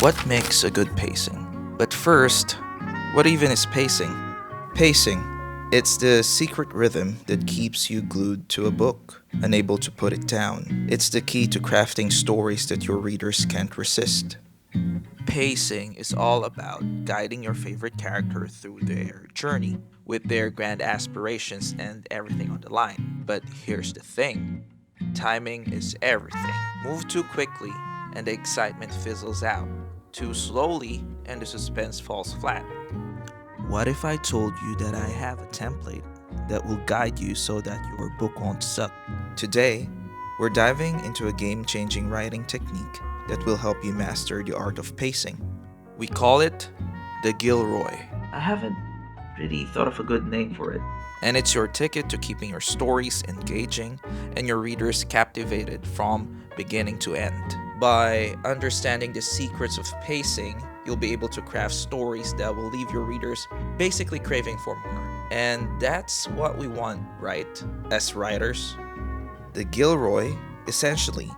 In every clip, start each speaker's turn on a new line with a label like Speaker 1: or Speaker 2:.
Speaker 1: What makes a good pacing? But first, what even is pacing? Pacing, it's the secret rhythm that keeps you glued to a book, unable to put it down. It's the key to crafting stories that your readers can't resist. Pacing is all about guiding your favorite character through their journey with their grand aspirations and everything on the line. But here's the thing, timing is everything. Move too quickly and the excitement fizzles out. Too slowly and the suspense falls flat. What if I told you that I have a template that will guide you so that your book won't suck? Today, we're diving into a game changing writing technique that will help you master the art of pacing. We call it the Gilroy. I haven't really thought of a good name for it. And it's your ticket to keeping your stories engaging and your readers captivated from beginning to end. By understanding the secrets of pacing, you'll be able to craft stories that will leave your readers basically craving for more. And that's what we want, right? As writers. The Gilroy, essentially,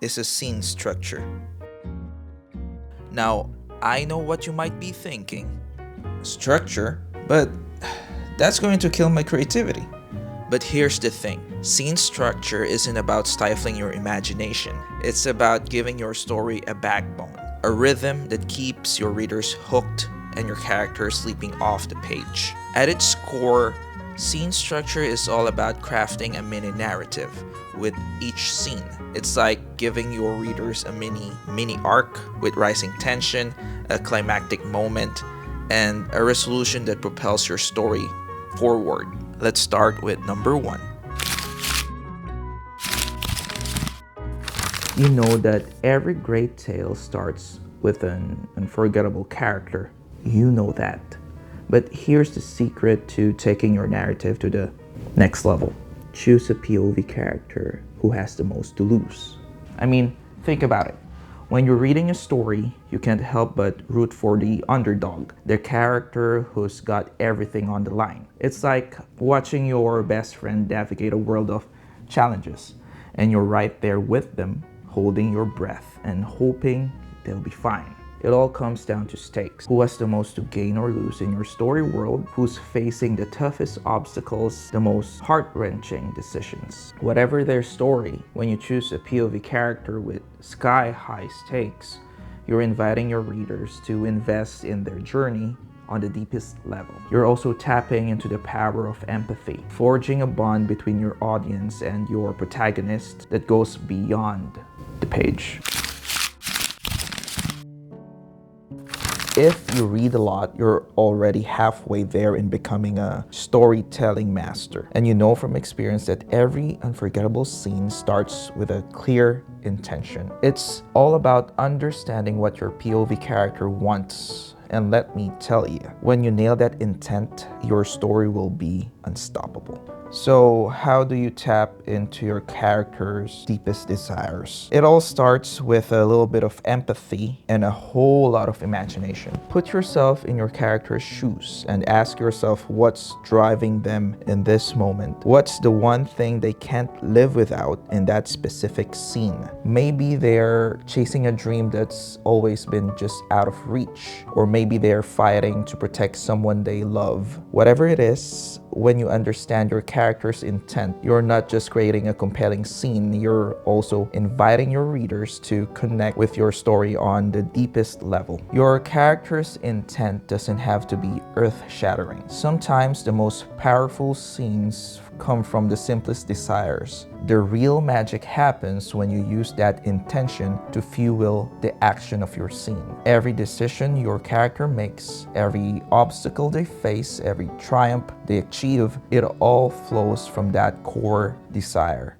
Speaker 1: is a scene structure. Now, I know what you might be thinking. Structure? But that's going to kill my creativity. But here's the thing, scene structure isn't about stifling your imagination. It's about giving your story a backbone, a rhythm that keeps your readers hooked and your characters leaping off the page. At its core, scene structure is all about crafting a mini narrative with each scene. It's like giving your readers a mini arc with rising tension, a climactic moment, and a resolution that propels your story forward. Let's start with number 1. You know that every great tale starts with an unforgettable character. You know that. But here's the secret to taking your narrative to the next level. Choose a POV character who has the most to lose. I mean, think about it. When you're reading a story, you can't help but root for the underdog, the character who's got everything on the line. It's like watching your best friend navigate a world of challenges, and you're right there with them, holding your breath and hoping they'll be fine. It all comes down to stakes. Who has the most to gain or lose in your story world? Who's facing the toughest obstacles, the most heart-wrenching decisions? Whatever their story, when you choose a POV character with sky-high stakes, you're inviting your readers to invest in their journey on the deepest level. You're also tapping into the power of empathy, forging a bond between your audience and your protagonist that goes beyond the page. If you read a lot, you're already halfway there in becoming a storytelling master. And you know from experience that every unforgettable scene starts with a clear intention. It's all about understanding what your POV character wants. And let me tell you, when you nail that intent, your story will be unstoppable. So how do you tap into your character's deepest desires? It all starts with a little bit of empathy and a whole lot of imagination. Put yourself in your character's shoes and ask yourself what's driving them in this moment. What's the one thing they can't live without in that specific scene? Maybe they're chasing a dream that's always been just out of reach, or maybe they're fighting to protect someone they love. Whatever it is, when you understand your character's intent, you're not just creating a compelling scene, you're also inviting your readers to connect with your story on the deepest level. Your character's intent doesn't have to be earth-shattering. Sometimes the most powerful scenes come from the simplest desires. The real magic happens when you use that intention to fuel the action of your scene. Every decision your character makes, every obstacle they face, every triumph they achieve, it all flows from that core desire.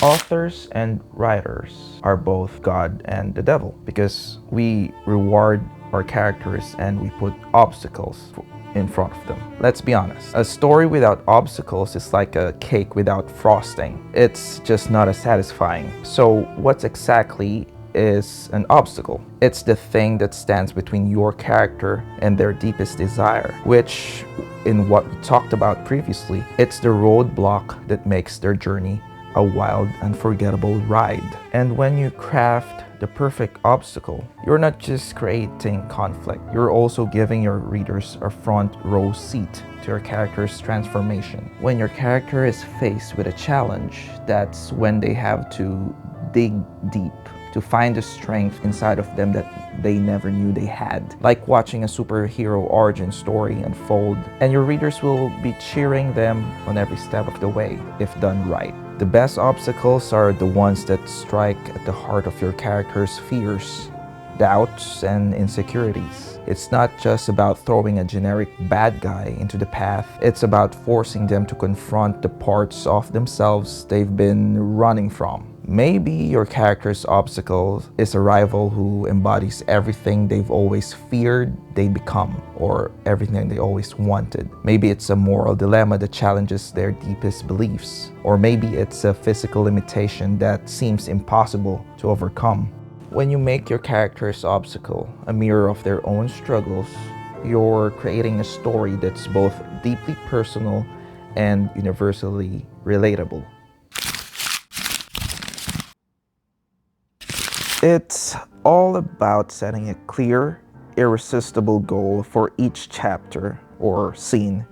Speaker 1: Authors and writers are both God and the devil because we reward our characters and we put obstacles in front of them. Let's be honest. A story without obstacles is like a cake without frosting. It's just not as satisfying. So what exactly is an obstacle? It's the thing that stands between your character and their deepest desire, which in what we talked about previously, it's the roadblock that makes their journey a wild, unforgettable ride. And when you craft the perfect obstacle, you're not just creating conflict, you're also giving your readers a front row seat to your character's transformation. When your character is faced with a challenge, that's when they have to dig deep to find the strength inside of them that they never knew they had. Like watching a superhero origin story unfold, and your readers will be cheering them on every step of the way if done right. The best obstacles are the ones that strike at the heart of your character's fears, doubts, and insecurities. It's not just about throwing a generic bad guy into the path, it's about forcing them to confront the parts of themselves they've been running from. Maybe your character's obstacle is a rival who embodies everything they've always feared they become, or everything they always wanted. Maybe it's a moral dilemma that challenges their deepest beliefs, or maybe it's a physical limitation that seems impossible to overcome. When you make your character's obstacle a mirror of their own struggles, you're creating a story that's both deeply personal and universally relatable. It's all about setting a clear, irresistible goal for each chapter or scene.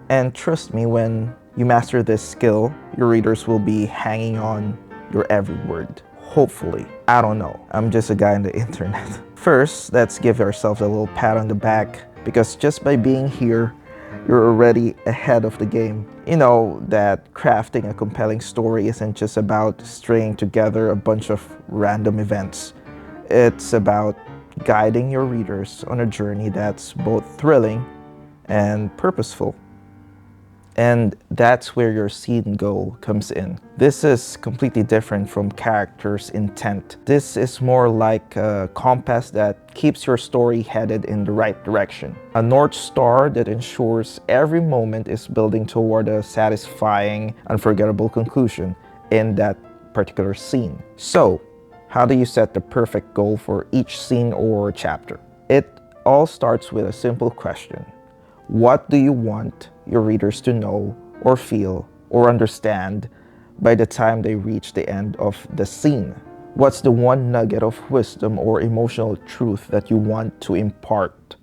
Speaker 1: And trust me, when you master this skill, your readers will be hanging on your every word. Hopefully. I don't know. I'm just a guy on the internet. First, let's give ourselves a little pat on the back, because just by being here, you're already ahead of the game. You know that crafting a compelling story isn't just about stringing together a bunch of random events. It's about guiding your readers on a journey that's both thrilling and purposeful. And that's where your scene goal comes in. This is completely different from character's intent. This is more like a compass that keeps your story headed in the right direction. A North Star that ensures every moment is building toward a satisfying, unforgettable conclusion in that particular scene. So, how do you set the perfect goal for each scene or chapter? It all starts with a simple question. What do you want your readers to know or feel or understand by the time they reach the end of the scene? What's the one nugget of wisdom or emotional truth that you want to impart?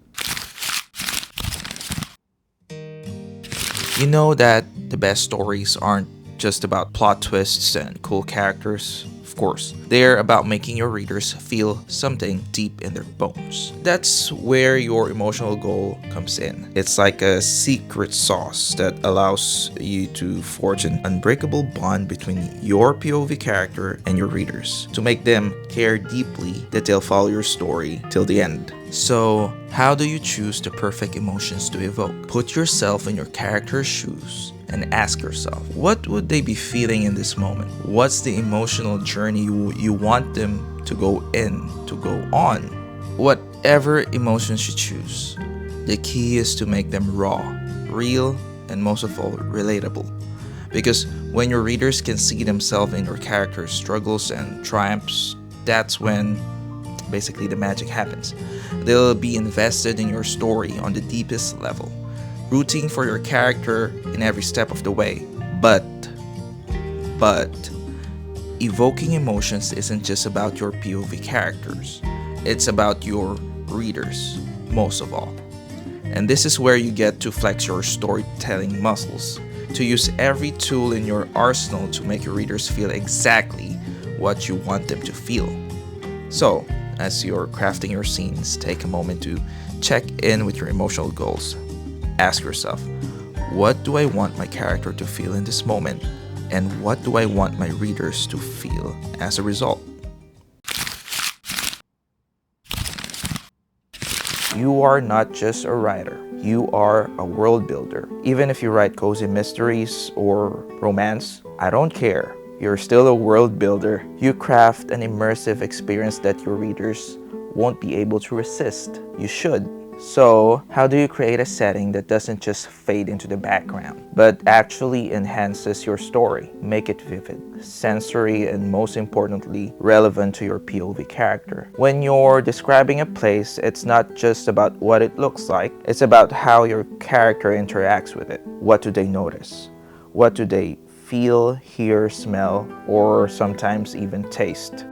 Speaker 1: You know that the best stories aren't just about plot twists and cool characters. Of course, they're about making your readers feel something deep in their bones. That's where your emotional goal comes in. It's like a secret sauce that allows you to forge an unbreakable bond between your POV character and your readers, to make them care deeply that they'll follow your story till the end. So, how do you choose the perfect emotions to evoke? Put yourself in your character's shoes and ask yourself, what would they be feeling in this moment? What's the emotional journey you want them to go on? Whatever emotions you choose, the key is to make them raw, real, and most of all, relatable. Because when your readers can see themselves in your character's struggles and triumphs, that's when basically the magic happens. They'll be invested in your story on the deepest level, rooting for your character in every step of the way. But evoking emotions isn't just about your POV characters. It's about your readers, most of all. And this is where you get to flex your storytelling muscles, to use every tool in your arsenal to make your readers feel exactly what you want them to feel. So, as you're crafting your scenes, take a moment to check in with your emotional goals. Ask yourself, what do I want my character to feel in this moment? And what do I want my readers to feel as a result? You are not just a writer, you are a world builder. Even if you write cozy mysteries or romance, I don't care. You're still a world builder. You craft an immersive experience that your readers won't be able to resist. You should. So, how do you create a setting that doesn't just fade into the background, but actually enhances your story? Make it vivid, sensory, and most importantly, relevant to your POV character. When you're describing a place, it's not just about what it looks like, it's about how your character interacts with it. What do they notice? What do they feel, hear, smell, or sometimes even taste.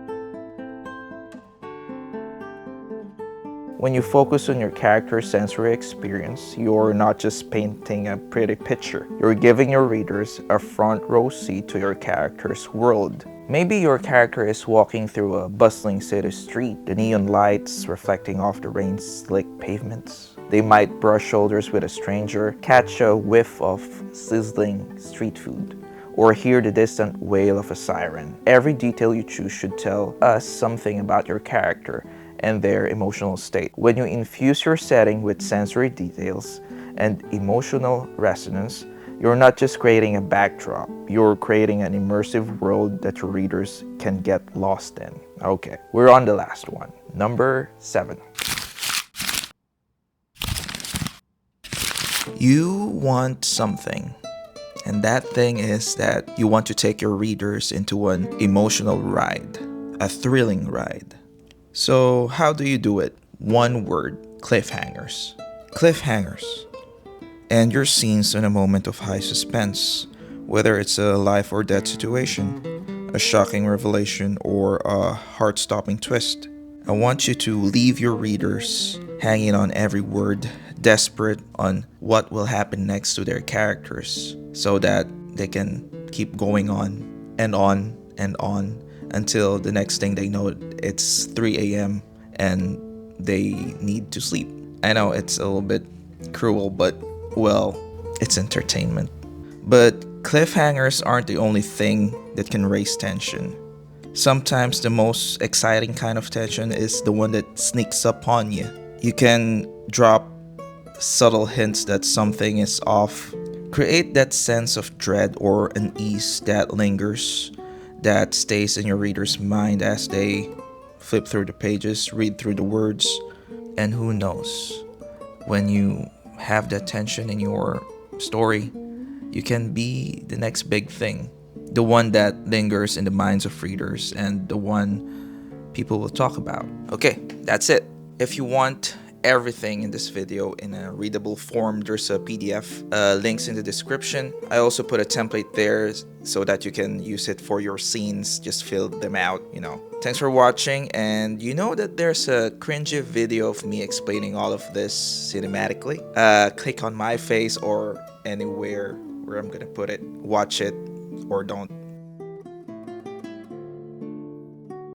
Speaker 1: When you focus on your character's sensory experience, you're not just painting a pretty picture. You're giving your readers a front row seat to your character's world. Maybe your character is walking through a bustling city street, the neon lights reflecting off the rain-slick pavements. They might brush shoulders with a stranger, catch a whiff of sizzling street food, or hear the distant wail of a siren. Every detail you choose should tell us something about your character and their emotional state. When you infuse your setting with sensory details and emotional resonance, you're not just creating a backdrop, you're creating an immersive world that your readers can get lost in. Okay, we're on the last one. Number 7. You want something. And that thing is that you want to take your readers into an emotional ride, a thrilling ride. So how do you do it? One word: cliffhangers. Cliffhangers. End your scenes in a moment of high suspense, whether it's a life or death situation, a shocking revelation, or a heart-stopping twist. I want you to leave your readers hanging on every word, desperate on what will happen next to their characters, so that they can keep going on and on and on until the next thing they know, it's 3 a.m. and they need to sleep. I know it's a little bit cruel, but well, it's entertainment. But cliffhangers aren't the only thing that can raise tension. Sometimes the most exciting kind of tension is the one that sneaks up on you. You can drop subtle hints that something is off. Create that sense of dread or unease that lingers, that stays in your reader's mind as they flip through the pages, read through the words. And who knows, when you have that tension in your story, you can be the next big thing, the one that lingers in the minds of readers and the one people will talk about. Okay, that's it. If you want everything in this video in a readable form, there's a PDF, links in the description. I also put a template there so that you can use it for your scenes, just fill them out, you know. Thanks for watching, and you know that there's a cringy video of me explaining all of this cinematically. Click on my face or anywhere where I'm gonna put it, watch it or don't.